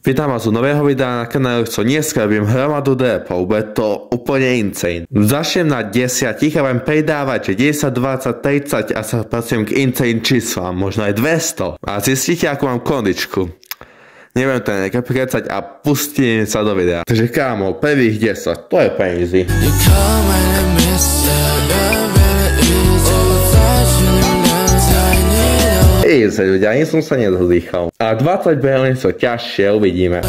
Vítam vás u nového videa na kanále, co dneska robím hromadu depov, bude to úplne insane. Začnem na 10 a budem pridávať, že 10, 20, 30 a sa pracujem k insane číslam, možno aj 200. A zistíte, akú mám kondičku. Neviem to nejaké prekecať a pustím sa do videa. Takže kámo, prvých 10, to je penízy. Easy ľudia, ani som sa nedodýchal. A 20 behly sú ťažšie, uvidíme.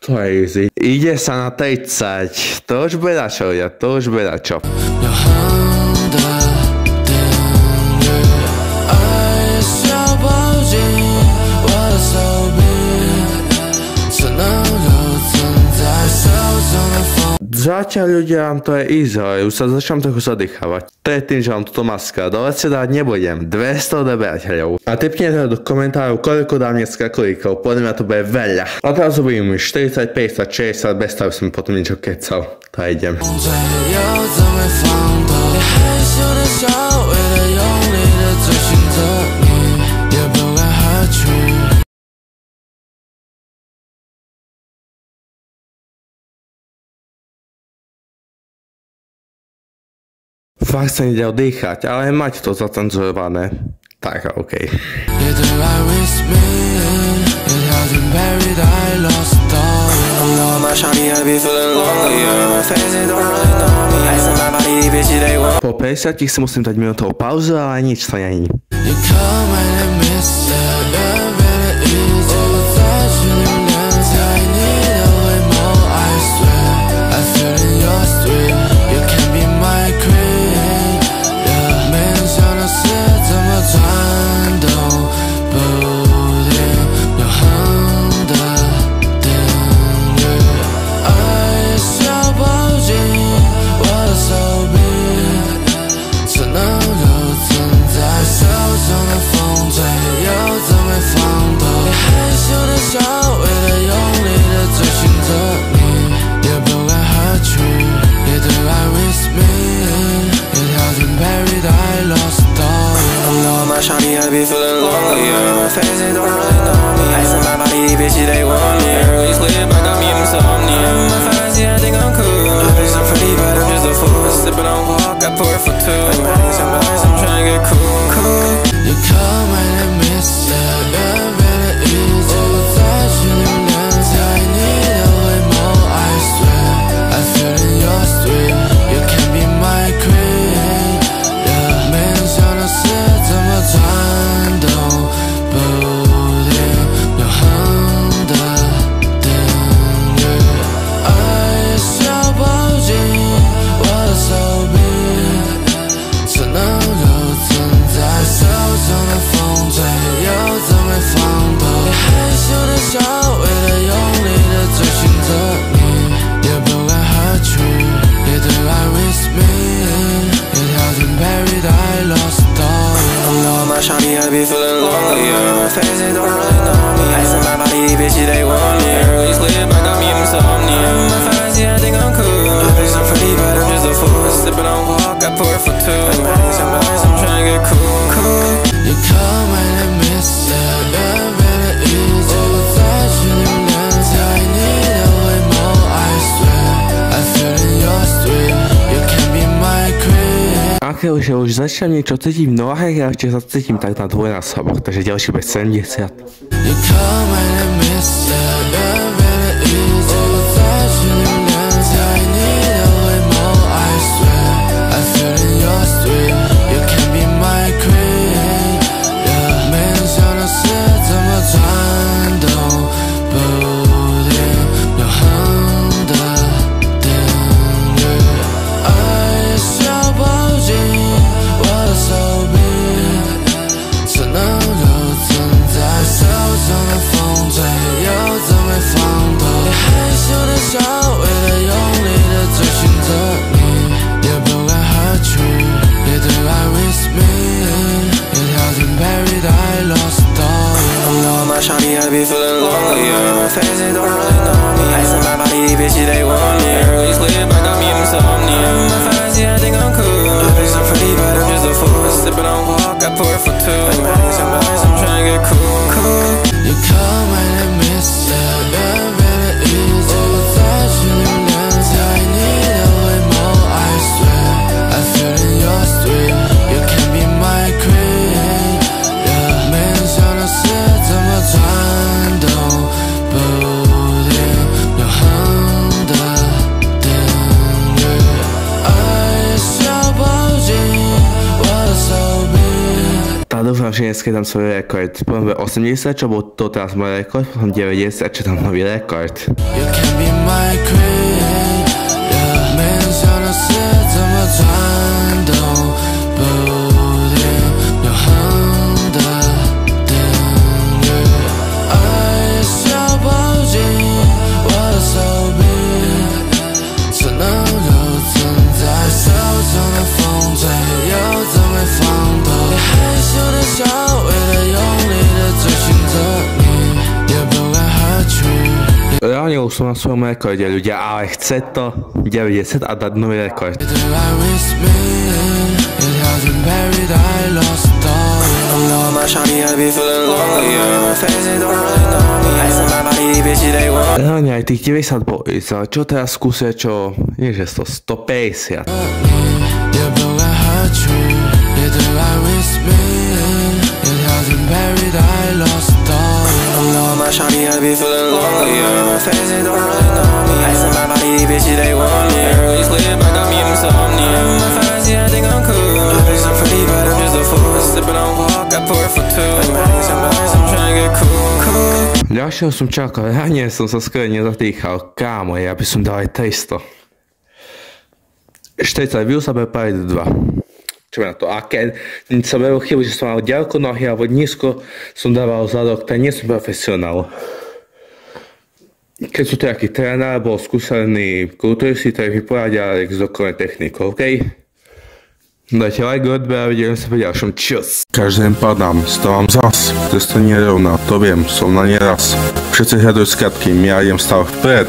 To je easy. Ide sa na 30. To už bude čo, ľudia, to už bude čo. Zatiaľ ľudia, to je easy, už sa začnem trochu zadýchavať. To je tým, že mám túto maska, dole si dať nebudem, 200 odeberateľov. A typnite do komentárov, koľko dám dneska kolíkov, podľa mňa to bude veľa. A teraz budem 40, 50, 60, bez toho som potom niečo kecal. To idem. Fakt sa ide oddychať, ale mať to zacenzurované. Tak, okej. Po 50 si musím dať minútovú pauzu, ale nič to není. Shawty, I be feeling lonely, yeah. My face, they don't really know me. Asking my body, bitch, they want me. Early sleep, I got me insomnia. My fancy, I think I'm cool. I think I'm pretty, but I'm just a fool. Sipping on walk, I pour it for two. Like bodies and bodies, I'm trying to get cool, cool. You come and I miss it, yeah, really easy. Without you, I need a way more, I swear. I feel in your street, you can be my queen. Yeah, man, trying to sit. Shawty, I be feeling lonely, yeah. My face, they don't really know me. Asking my body, bitch, they want me. Early sleep, I got me insomnia. My fancy, I think I'm cool. I think I'm pretty, but I'm just a fool. Sipping on walk, I pour it for two. Like bodies and bodies, I'm trying to get cool, cool. You come and I miss it, yeah, really easy. Without you, I need a way more, I swear. I feel in your street, you can be my queen. Aké už začnem niečo cítiť v nohách, ja ešte sa cítim tak na dvojnásobok, takže ďalší bude 70. So Takže dneska dám svoj rekord. Poviem 80, čo bol to teraz môj rekord, potom 90, čo dám nový rekord. Reálne už som na svojom rekorde, ľudia, ale chce to 90 a dať nový rekord. Reálne aj tých 90 bol ísť, ale čo teraz skúsia, čo nie že 150. Shawty, I be feeling lonely, my face, they don't really know me. Asking my body, bitch, they want me. Early sleep, I got me insomnia. My fancy, I think I'm cool. I think I'm pretty, but I'm just a fool. Sipping on walk, I pour for two. Like bodies and bodies, I'm trying to get cool. Ďalšieho som čakal, ja nie som sa skoro nezatýchal. Kámo, ja by som dal aj 300. 40 views a prepájať 2. Čo na to? A keď som robil chybu, že som mal ďaleko nohy alebo nízko som dával zadok, tak nie som profesionál. Keď sú to nejaký tréner alebo skúsený kulturisti, tak mi poradia s dokonalou technikou, OK? Dajte like, odber a vidíme sa pri ďalšom. Čus! Každý deň padám, stávam zas, cesta nie je rovná, to viem, som na neraz. Všetci hľadajú skratky, ja idem stále vpred.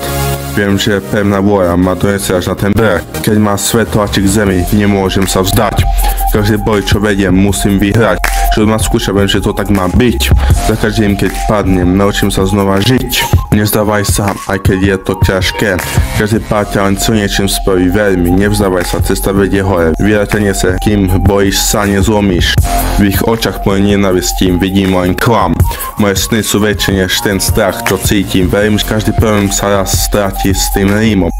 Viem, že pevná vôľa ma donesie až na ten breh. Keď má svet tlačí k zemi, nemôžem sa vzdať. Každý boj, čo vediem, musím vyhrať. Čo ma skúša, viem, že to tak má byť. Za každým, keď padnem, naučím sa znova žiť. Nezdávaj sa, aj keď je to ťažké. Každý pád ťa len co niečím spraví veľmi. Nevzdávaj sa, cesta vedie hore. Viera ťa nesie, kým bojíš sa, nezlomíš. V ich očach moje nenavistím, vidím len klam. Moje sny sú väčšie než ten strach, čo cítim. Verím, že každý problém sa raz stratí s tým rímom.